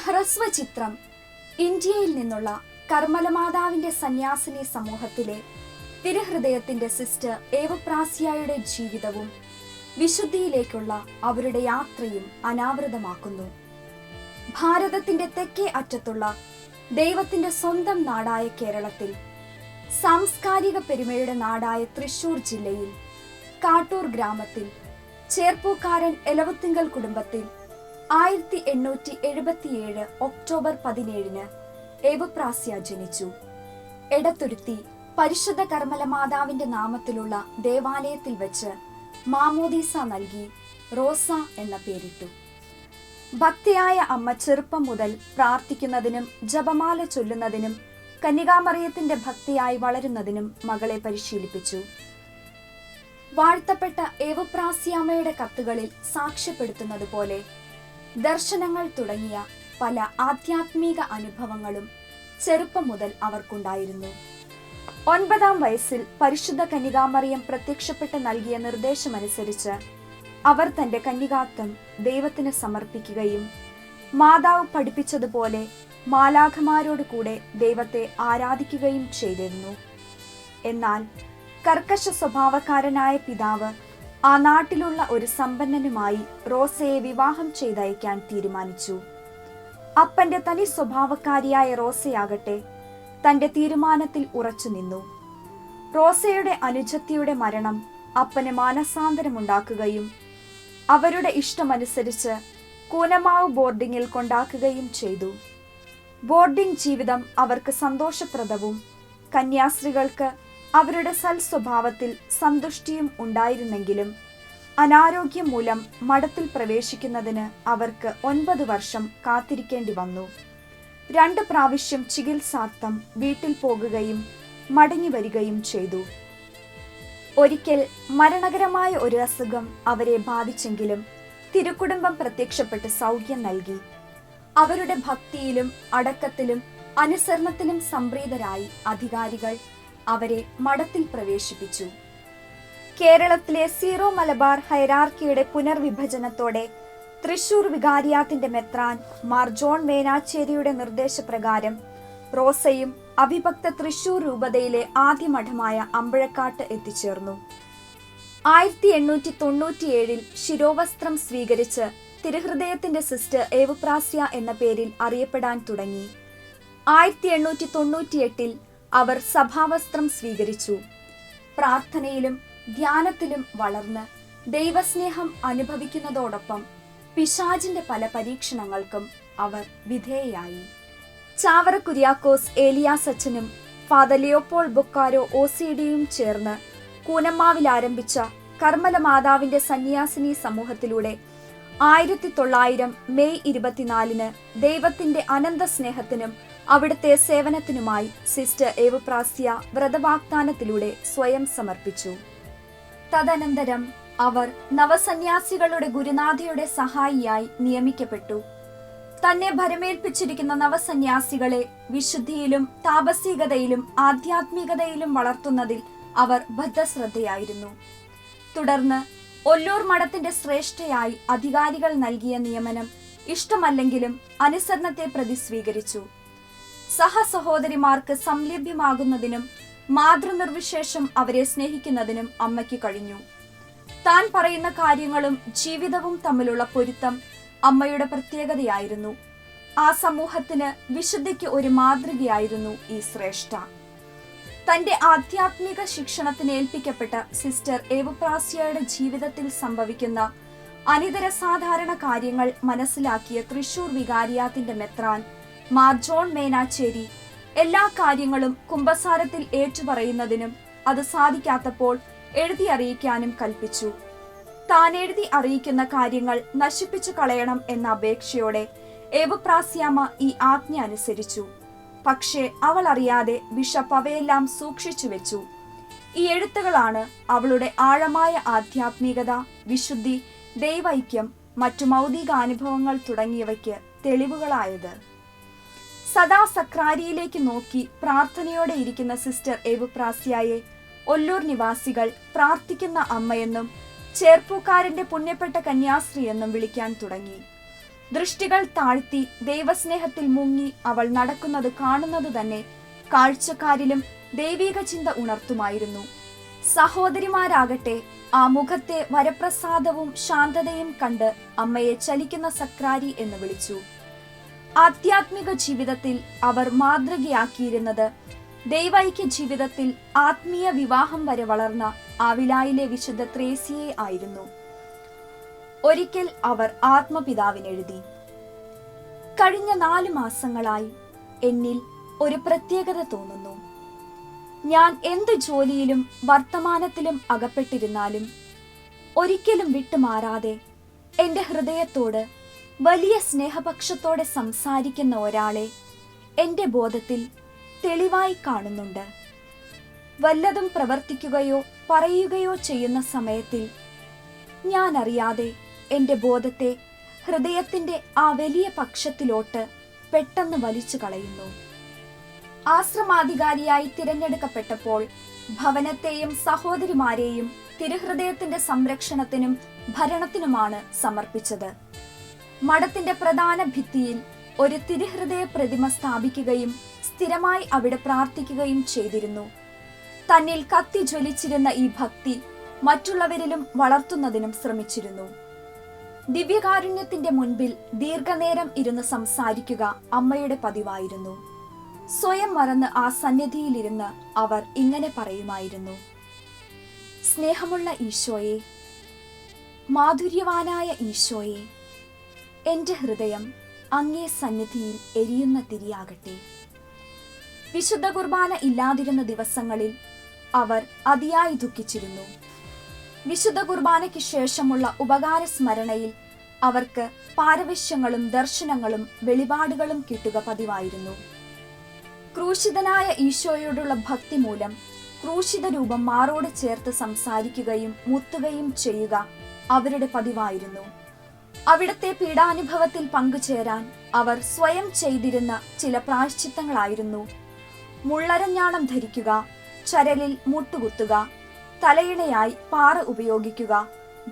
ഹ്രസ്വചിത്രം ഇന്ത്യയിൽ നിന്നുള്ള കർമ്മലമാതാവിന്റെ സന്യാസിനി സമൂഹത്തിലെ തിരുഹൃദയത്തിന്റെ സിസ്റ്റർ ഏവപ്രാസ്യായുടെ ജീവിതവും വിശുദ്ധിയിലേക്കുള്ള അവരുടെ യാത്രയും അനാവൃതമാക്കുന്നു. ഭാരതത്തിന്റെ തെക്കേ അറ്റത്തുള്ള ദൈവത്തിന്റെ സ്വന്തം നാടായ കേരളത്തിൽ, സാംസ്കാരിക പെരുമയുടെ നാടായ തൃശൂർ ജില്ലയിൽ കാട്ടൂർ ഗ്രാമത്തിൽ ചേർപ്പൂക്കാരൻ എലവുത്തിങ്കൽ കുടുംബത്തിൽ 1877 ഒക്ടോബർ 17 ഏവപ്രാസ്യ ജനിച്ചു. എടത്തുരുത്തി പരിശുദ്ധ കർമ്മല മാതാവിന്റെ നാമത്തിലുള്ള ദേവാലയത്തിൽ വെച്ച് മാമോദീസ നൽകി റോസ എന്ന പേരിട്ടു. ഭക്തിയായ അമ്മ ചെറുപ്പം മുതൽ പ്രാർത്ഥിക്കുന്നതിനും ജപമാല ചൊല്ലുന്നതിനും കന്യകാമറിയത്തിന്റെ ഭക്തിയായി വളരുന്നതിനും മകളെ പരിശീലിപ്പിച്ചു. വാഴ്ത്തപ്പെട്ട ഏവപ്രാസ്യാമ്മയുടെ കത്തുകളിൽ സാക്ഷ്യപ്പെടുത്തുന്നത് പോലെ ദർശനങ്ങൾ തുടങ്ങിയ പല ആധ്യാത്മിക അനുഭവങ്ങളും ചെറുപ്പം മുതൽ അവർക്കുണ്ടായിരുന്നു. 9-ാം വയസ്സിൽ പരിശുദ്ധ കന്യകാമറിയം പ്രത്യക്ഷപ്പെട്ട് നൽകിയ നിർദ്ദേശമനുസരിച്ച് അവർ തന്റെ കന്യകാത്വം ദൈവത്തിന് സമർപ്പിക്കുകയും മാതാവ് പഠിപ്പിച്ചതുപോലെ മാലാഖമാരോട് കൂടെ ദൈവത്തെ ആരാധിക്കുകയും ചെയ്തിരുന്നു. എന്നാൽ കർക്കശ സ്വഭാവക്കാരനായ പിതാവ് ആ നാട്ടിലുള്ള ഒരു സമ്പന്നനുമായി റോസയെ വിവാഹം ചെയ്തയക്കാൻ തീരുമാനിച്ചു. അപ്പന്റെ തനി സ്വഭാവക്കാരിയായ റോസയാകട്ടെ തന്റെ തീരുമാനത്തിൽ ഉറച്ചു നിന്നു. റോസയുടെ അനുജത്തിയുടെ മരണം അപ്പന് മാനസാന്തരമുണ്ടാക്കുകയും അവരുടെ ഇഷ്ടമനുസരിച്ച് കൂനമാവ് ബോർഡിങ്ങിൽ കൊണ്ടാക്കുകയും ചെയ്തു. ബോർഡിംഗ് ജീവിതം അവർക്ക് സന്തോഷപ്രദവും കന്യാസ്ത്രീകൾക്ക് അവരുടെ സൽസ്വഭാവത്തിൽ സന്തുഷ്ടിയും ഉണ്ടായിരുന്നെങ്കിലും അനാരോഗ്യം മൂലം മഠത്തിൽ പ്രവേശിക്കുന്നതിന് അവർക്ക് 9 വർഷം കാത്തിരിക്കേണ്ടി വന്നു. 2 പ്രാവശ്യം ചികിത്സാർത്ഥം വീട്ടിൽ പോകുകയും മടങ്ങി വരികയും ചെയ്തു. ഒരിക്കൽ മരണകരമായ ഒരു അസുഖം അവരെ ബാധിച്ചെങ്കിലും തിരുക്കുടുംബം പ്രത്യക്ഷപ്പെട്ട് സൗഖ്യം നൽകി. അവരുടെ ഭക്തിയിലും അടക്കത്തിലും അനുസരണത്തിലും സംപ്രീതരായി അധികാരികൾ അവരെ മഠത്തിൽ പ്രവേശിപ്പിച്ചു. കേരളത്തിലെ സീറോ മലബാർ ഹൈറാർക്കിയുടെ പുനർവിഭജനത്തോടെ തൃശൂർ വികാരിയാത്തിന്റെ മെത്രാൻ മാർ ജോൺ മേനാച്ചേരിയുടെ നിർദ്ദേശപ്രകാരം റോസയും അവിഭക്ത തൃശൂർ രൂപതയിലെ ആദ്യ മഠമായ അമ്പഴക്കാട്ട് എത്തിച്ചേർന്നു. 1897 ശിരോവസ്ത്രം സ്വീകരിച്ച് തിരുഹൃദയത്തിന്റെ സിസ്റ്റർ ഏവപ്രാസ്യ എന്ന പേരിൽ അറിയപ്പെടാൻ തുടങ്ങി. 1898 അവർ സഭാവസ്ത്രം സ്വീകരിച്ചു. പ്രാർത്ഥനയിലും ധ്യാനത്തിലും വളർന്ന് ദൈവസ്നേഹം അനുഭവിക്കുന്നതോടൊപ്പം പിശാചിന്റെ പല പരീക്ഷണങ്ങൾക്കും അവർ വിധേയയായി. ചാവറ കുര്യാക്കോസ് ഏലിയാസ് അച്ഛനും ഫാദർ ലിയോപോൾ ബൊക്കാരോ OCDയും ചേർന്ന് കൂനമ്മാവിൽ ആരംഭിച്ച കർമ്മല മാതാവിന്റെ സന്യാസിനി സമൂഹത്തിലൂടെ 1900 മെയ് 24 ദൈവത്തിന്റെ അനന്ത സ്നേഹത്തിനും അവിടുത്തെ സേവനത്തിനുമായി സിസ്റ്റർ ഏവപ്രാസ്യ വ്രതവാഗ്ദാനത്തിലൂടെ സ്വയം സമർപ്പിച്ചു. തദനന്തരം അവർ നവസന്യാസികളുടെ ഗുരുനാഥയുടെ സഹായിയായി നിയമിക്കപ്പെട്ടു. തന്നെ ഭരമേൽപ്പിച്ചിരിക്കുന്ന നവസന്യാസികളെ വിശുദ്ധിയിലും താപസികതയിലും ആധ്യാത്മികതയിലും വളർത്തുന്നതിൽ അവർ ബദ്ധശ്രദ്ധയായിരുന്നു. തുടർന്ന് ഒല്ലൂർ മഠത്തിന്റെ ശ്രേഷ്ഠയായി അധികാരികൾ നൽകിയ നിയമനം ഇഷ്ടമല്ലെങ്കിലും അനുസരണത്തെ പ്രതി സ്വീകരിച്ചു. സഹസഹോദരിമാർക്ക് സംലഭ്യമാകുന്നതിനും മാതൃനിർവിശേഷം അവരെ സ്നേഹിക്കുന്നതിനും അമ്മയ്ക്ക് കഴിഞ്ഞു. താൻ പറയുന്ന കാര്യങ്ങളും ജീവിതവും തമ്മിലുള്ള പൊരുത്തം അമ്മയുടെ പ്രത്യേകതയായിരുന്നു. ആ സമൂഹത്തിന് വിശുദ്ധിക്ക് ഒരു മാതൃകയായിരുന്നു ഈ ശ്രേഷ്ഠ. തന്റെ ആധ്യാത്മിക ശിക്ഷണത്തിന് ഏൽപ്പിക്കപ്പെട്ട സിസ്റ്റർ ഏവപ്രാസ്യയുടെ ജീവിതത്തിൽ സംഭവിക്കുന്ന അനിതര സാധാരണ കാര്യങ്ങൾ മനസ്സിലാക്കിയ തൃശൂർ വികാരിയാത്തിന്റെ മെത്രാൻ മാർ ജോൺ മേനാച്ചേരി എല്ലാ കാര്യങ്ങളും കുമ്പസാരത്തിൽ ഏറ്റുപറയുന്നതിനും അത് സാധിക്കാത്തപ്പോൾ എഴുതി അറിയിക്കാനും കൽപ്പിച്ചു. താൻ എഴുതി അറിയിക്കുന്ന കാര്യങ്ങൾ നശിപ്പിച്ചു കളയണം എന്ന അപേക്ഷയോടെ ഏവപ്രാസ്യാമ്മ ഈ ആജ്ഞ അനുസരിച്ചു. പക്ഷേ അവൾ അറിയാതെ ബിഷപ്പ് അവയെല്ലാം സൂക്ഷിച്ചു വെച്ചു. ഈ എഴുത്തുകളാണ് അവളുടെ ആഴമായ ആധ്യാത്മികത, വിശുദ്ധി, ദൈവൈക്യം, മറ്റു മൗതികാനുഭവങ്ങൾ തുടങ്ങിയവയ്ക്ക് തെളിവുകളായത്. സദാ സക്രാരിയിലേക്ക് നോക്കി പ്രാർത്ഥനയോടെ ഇരിക്കുന്ന സിസ്റ്റർ ഏവപ്രാസ്യയെ ഒല്ലൂർ നിവാസികൾ പ്രാർത്ഥിക്കുന്ന അമ്മയെന്നും ചേർപ്പൂക്കാരന്റെ പുണ്യപ്പെട്ട കന്യാസ്ത്രീ എന്നും വിളിക്കാൻ തുടങ്ങി. ദൃഷ്ടികൾ താഴ്ത്തി ദൈവസ്നേഹത്തിൽ മുങ്ങി അവൾ നടക്കുന്നത് കാണുന്നത് തന്നെ കാഴ്ചക്കാരിലും ദൈവിക ചിന്ത ഉണർത്തുമായിരുന്നു. സഹോദരിമാരാകട്ടെ ആ മുഖത്തെ വരപ്രസാദവും ശാന്തതയും കണ്ട് അമ്മയെ ചലിക്കുന്ന സക്രാരി എന്ന് വിളിച്ചു. ആധ്യാത്മിക ജീവിതത്തിൽ അവർ മാതൃകയാക്കിയിരുന്നത് ദൈവൈക്യ ജീവിതത്തിൽ ആത്മീയ വിവാഹം വരെ വളർന്ന ആവിലായിലെ വിശുദ്ധ ത്രേസ്യയെ ആയിരുന്നു. ഒരിക്കൽ അവർ ആത്മപിതാവിനെഴുതി: കഴിഞ്ഞ 4 മാസങ്ങളായി എന്നിൽ ഒരു പ്രത്യേകത തോന്നുന്നു. ഞാൻ എന്ത് ജോലിയിലും വർത്തമാനത്തിലും അകപ്പെട്ടിരുന്നാലും ഒരിക്കലും വിട്ടുമാറാതെ എന്റെ ഹൃദയത്തോട് വലിയ സ്നേഹപക്ഷത്തോടെ സംസാരിക്കുന്ന ഒരാളെ എന്റെ ബോധത്തിൽ തെളിവായി കാണുന്നുണ്ട്. വല്ലതും പ്രവർത്തിക്കുകയോ പറയുകയോ ചെയ്യുന്ന സമയത്തിൽ ഞാൻ അറിയാതെ എന്റെ ബോധത്തെ ഹൃദയത്തിന്റെ ആ വലിയ പക്ഷത്തിലോട്ട് പെട്ടെന്ന് വലിച്ചു കളയുന്നു. ആശ്രമാധികാരിയായി തിരഞ്ഞെടുക്കപ്പെട്ടപ്പോൾ ഭവനത്തെയും സഹോദരിമാരെയും തിരുഹൃദയത്തിന്റെ സംരക്ഷണത്തിനും ഭരണത്തിനുമാണ് സമർപ്പിച്ചത്. മഠത്തിന്റെ പ്രധാന ഭിത്തിയിൽ ഒരു തിരുഹൃദയ പ്രതിമ സ്ഥാപിക്കുകയും സ്ഥിരമായി അവിടെ പ്രാർത്ഥിക്കുകയും ചെയ്തിരുന്നു. തന്നിൽ കത്തി ജ്വലിച്ചിരുന്ന ഈ ഭക്തി മറ്റുള്ളവരിലും വളർത്തുന്നതിനും ശ്രമിച്ചിരുന്നു. ദിവ്യകാരുണ്യത്തിന്റെ മുൻപിൽ ദീർഘനേരം ഇരുന്ന് സംസാരിക്കുക അമ്മയുടെ പതിവായിരുന്നു. സ്വയം മറന്ന് ആ സന്നിധിയിലിരുന്ന് അവർ ഇങ്ങനെ പറയുമായിരുന്നു: സ്നേഹമുള്ള ഈശോയെ, മാധുര്യവാനായ ഈശോയെ, എന്റെ ഹൃദയം അങ്ങേ സന്നിധിയിൽ എരിയുന്ന തിരിയാകട്ടെ. വിശുദ്ധ കുർബാന ഇല്ലാതിരുന്ന ദിവസങ്ങളിൽ അവർ അതിയായി ദുഃഖിച്ചിരുന്നു. വിശുദ്ധ കുർബാനയ്ക്ക് ശേഷമുള്ള ഉപകാര സ്മരണയിൽ അവർക്ക് പാരവശ്യങ്ങളും ദർശനങ്ങളും വെളിപാടുകളും കിട്ടുക പതിവായിരുന്നു. ക്രൂശിതനായ ഈശോയോടുള്ള ഭക്തി മൂലം ക്രൂശിത രൂപം മാറോട് ചേർത്ത് സംസാരിക്കുകയും മുത്തുകയും ചെയ്യുക അവരുടെ പതിവായിരുന്നു. അവിടുത്തെ പീഡാനുഭവത്തിൽ പങ്കുചേരാൻ അവർ സ്വയം ചെയ്തിരുന്ന ചില പ്രായശ്ചിത്തങ്ങളായിരുന്നു: മുള്ളരഞ്ഞാണം ധരിക്കുക, ചരലിൽ മുട്ടുകുത്തുക, തലയിണയായി പാറ ഉപയോഗിക്കുക,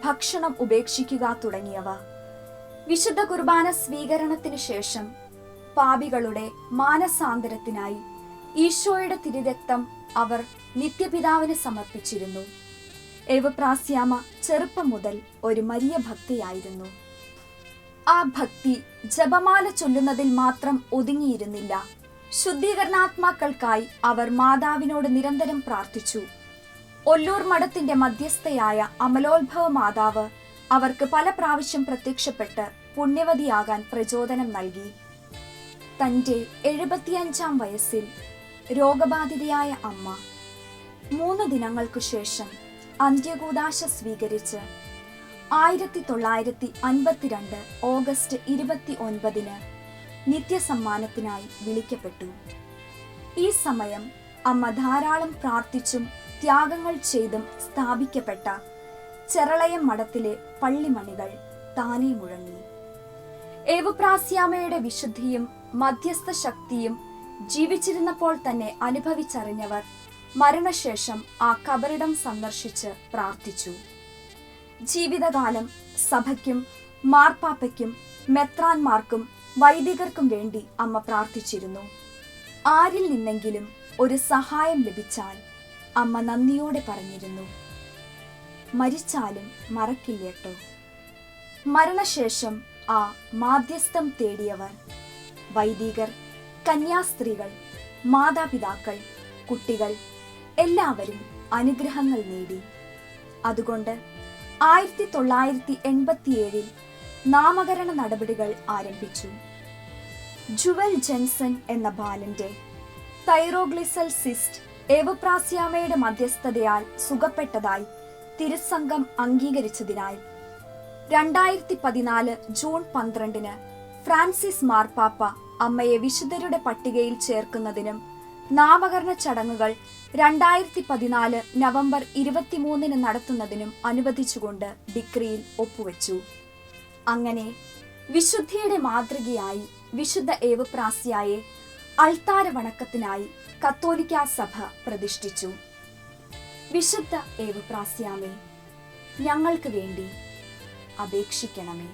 ഭക്ഷണം ഉപേക്ഷിക്കുക തുടങ്ങിയവ. വിശുദ്ധ കുർബാന സ്വീകരണത്തിനു ശേഷം പാപികളുടെ മാനസാന്തരത്തിനായി ഈശോയുടെ തിരുരക്തം അവർ നിത്യപിതാവിന് സമർപ്പിച്ചിരുന്നു. എവപ്രാസ്യാമ ചെറുപ്പം മുതൽ ഒരു മരിയ ഭക്തിയായിരുന്നു. ആ ഭക്തി ജപമാല ചൊല്ലുന്നതിൽ മാത്രം ഒതുങ്ങിയിരുന്നില്ല. ശുദ്ധീകരണാത്മാക്കൾക്കായി അവർ മാതാവിനോട് നിരന്തരം പ്രാർത്ഥിച്ചു. ഒല്ലൂർ മഠത്തിന്റെ മധ്യസ്ഥയായ അമലോത്ഭവ മാതാവ് അവർക്ക് പല പ്രാവശ്യം പ്രത്യക്ഷപ്പെട്ട് പുണ്യവതിയാകാൻ പ്രചോദനം നൽകി. തന്റെ 75-ാം വയസ്സിൽ രോഗബാധിതയായ അമ്മ 3 ദിനങ്ങൾക്കു ശേഷം അന്ത്യകൂദാശ സ്വീകരിച്ച് 1952 ഓഗസ്റ്റ് 29 നിത്യസമ്മാനത്തിനായി വിളിക്കപ്പെട്ടു. ഈ സമയം അമ്മ ധാരാളം പ്രാർത്ഥിച്ചും ത്യാഗങ്ങൾ ചെയ്തും സ്ഥാപിക്കപ്പെട്ട ചെറളയം മഠത്തിലെ പള്ളിമണികൾ താനേ മുഴങ്ങി. ഏവുപ്രാസ്യാമയുടെ വിശുദ്ധിയും മധ്യസ്ഥ ശക്തിയും ജീവിച്ചിരുന്നപ്പോൾ തന്നെ അനുഭവിച്ചറിഞ്ഞവർ മരണശേഷം ആ കബറിടം സന്ദർശിച്ച് പ്രാർത്ഥിച്ചു. ജീവിതകാലം സഭയ്ക്കും മാർപ്പാപ്പയ്ക്കും മെത്രാന്മാർക്കും വൈദികർക്കും വേണ്ടി അമ്മ പ്രാർത്ഥിച്ചിരുന്നു. ആരിൽ നിന്നെങ്കിലും ഒരു സഹായം ലഭിച്ചാൽ അമ്മ നന്ദിയോടെ പറഞ്ഞിരുന്നു: മരിച്ചാലും മറക്കില്ലേട്ടോ. മരണശേഷം ആ മാധ്യസ്ഥം തേടിയവർ, വൈദികർ, കന്യാസ്ത്രീകൾ, മാതാപിതാക്കൾ, കുട്ടികൾ എല്ലാവരും അനുഗ്രഹങ്ങൾ നേടി. അതുകൊണ്ട് 1987 നാമകരണ നടപടികൾ ആരംഭിച്ചു. ജുവൽ ജെൻസൺ എന്ന ബാലന്റെ തൈറോഗ്ലിസൽ സിസ്റ്റ് ഏവുപ്രാസ്യാമയുടെ മധ്യസ്ഥതയാൽ സുഖപ്പെട്ടതായി തിരുസംഘം അംഗീകരിച്ചതിനാൽ 2014 ജൂൺ 12 ഫ്രാൻസിസ് മാർപ്പാപ്പ അമ്മയെ വിശുദ്ധരുടെ പട്ടികയിൽ ചേർക്കുന്നതിനും നാമകരണ ചടങ്ങുകൾ 2014 നവംബർ 23 നടത്തുന്നതിനും അനുവദിച്ചുകൊണ്ട് ഡിക്രിയിൽ ഒപ്പുവെച്ചു. അങ്ങനെ വിശുദ്ധിയുടെ മാതൃകയായി വിശുദ്ധ ഏവുപ്രാസ്യായെ അൾത്താര വണക്കത്തിനായി കത്തോലിക്കാ സഭ പ്രതിഷ്ഠിച്ചു. വിശുദ്ധ ഏവുപ്രാസ്യാമേ, ഞങ്ങൾക്ക് വേണ്ടി അപേക്ഷിക്കണമേ.